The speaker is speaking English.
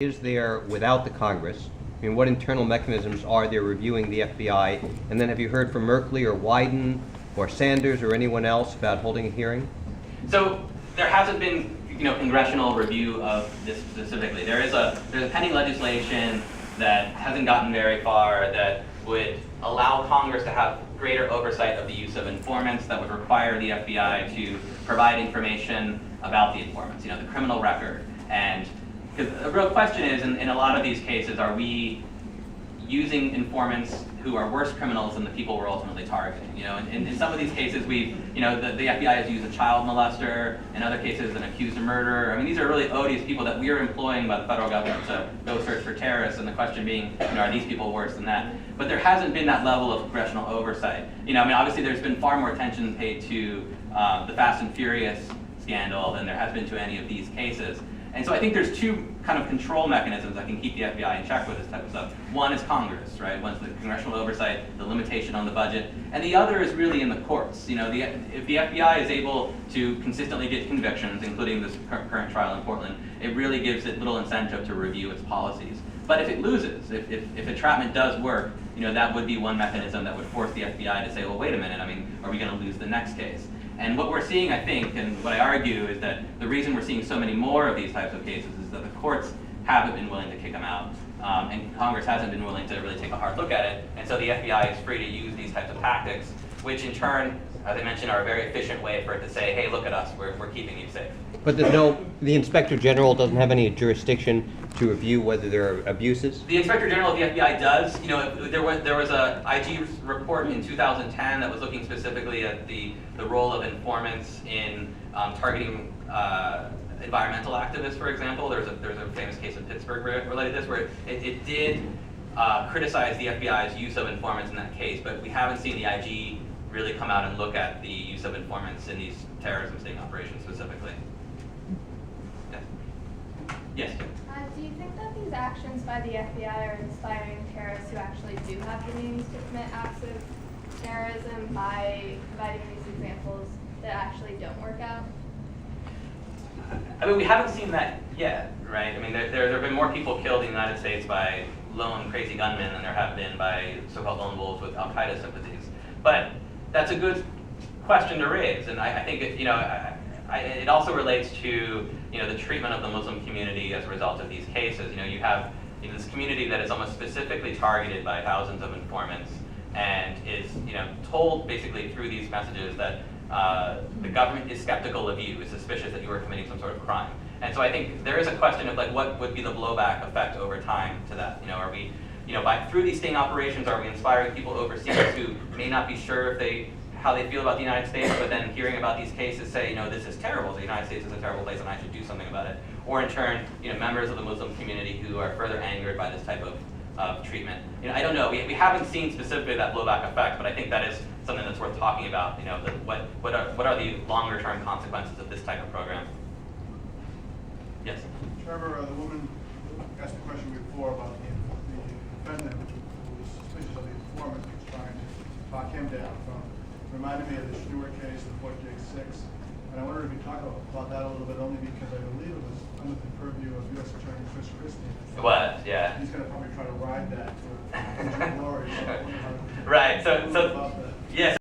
is there without the Congress? I mean, what internal mechanisms are there reviewing the FBI? And then have you heard from Merkley or Wyden or Sanders or anyone else about holding a hearing? So there hasn't been, congressional review of this specifically. There's a pending legislation that hasn't gotten very far that would allow Congress to have greater oversight of the use of informants, that would require the FBI to provide information about the informants, the criminal record. And because the real question is, in a lot of these cases, are we using informants who are worse criminals than the people we're ultimately targeting? In some of these cases, the FBI has used a child molester. In other cases, an accused of murder. I mean, these are really odious people that we are employing by the federal government to go search for terrorists. And the question being, are these people worse than that? But there hasn't been that level of congressional oversight. Obviously, there's been far more attention paid to the Fast and Furious scandal than there has been to any of these cases. And so I think there's two kind of control mechanisms that can keep the FBI in check with this type of stuff. One is Congress, right? One's the congressional oversight, the limitation on the budget, and the other is really in the courts. If the FBI is able to consistently get convictions, including this current trial in Portland, it really gives it little incentive to review its policies. But if it loses, if entrapment does work, that would be one mechanism that would force the FBI to say, well, wait a minute, are we going to lose the next case? And what we're seeing, I think, and what I argue is that the reason we're seeing so many more of these types of cases is that the courts haven't been willing to kick them out, and Congress hasn't been willing to really take a hard look at it, and so the FBI is free to use these types of tactics, which in turn, as I mentioned, are a very efficient way for it to say, hey, look at us, we're keeping you safe. But the Inspector General doesn't have any jurisdiction to review whether there are abuses? The Inspector General of the FBI does. There was a IG report in 2010 that was looking specifically at the role of informants in targeting environmental activists, for example. There's a famous case in Pittsburgh related to this where it did criticize the FBI's use of informants in that case, but we haven't seen the IG really come out and look at the use of informants in these terrorism sting operations specifically. Yes? Do you think that these actions by the FBI are inspiring terrorists who actually do have the means to commit acts of terrorism by providing these examples that actually don't work out? We haven't seen that yet, right? There have been more people killed in the United States by lone crazy gunmen than there have been by so-called lone wolves with Al-Qaeda sympathies. But that's a good question to raise, and I think it also relates to the treatment of the Muslim community as a result of these cases. You have this community that is almost specifically targeted by thousands of informants, and is told basically through these messages that the government is skeptical of you, is suspicious that you are committing some sort of crime. And so I think there is a question of what would be the blowback effect over time to that. Are we through these sting operations, are we inspiring people overseas who may not be sure how they feel about the United States, but then hearing about these cases say, this is terrible, the United States is a terrible place and I should do something about it. Or in turn, members of the Muslim community who are further angered by this type of treatment. I don't know, we haven't seen specifically that blowback effect, but I think that is something that's worth talking about, what are the longer term consequences of this type of program? Yes? Trevor, the woman asked a question before about the defendant who was suspicious of the informant who was trying to talk him down from. Reminded me of the Stewart case, the Fort Jake 6, and I wondered if you talk about that a little bit, only because I believe it was under the purview of U.S. Attorney Chris Christie. It was, yeah. He's going to probably try to ride that to glory. Right. So yes.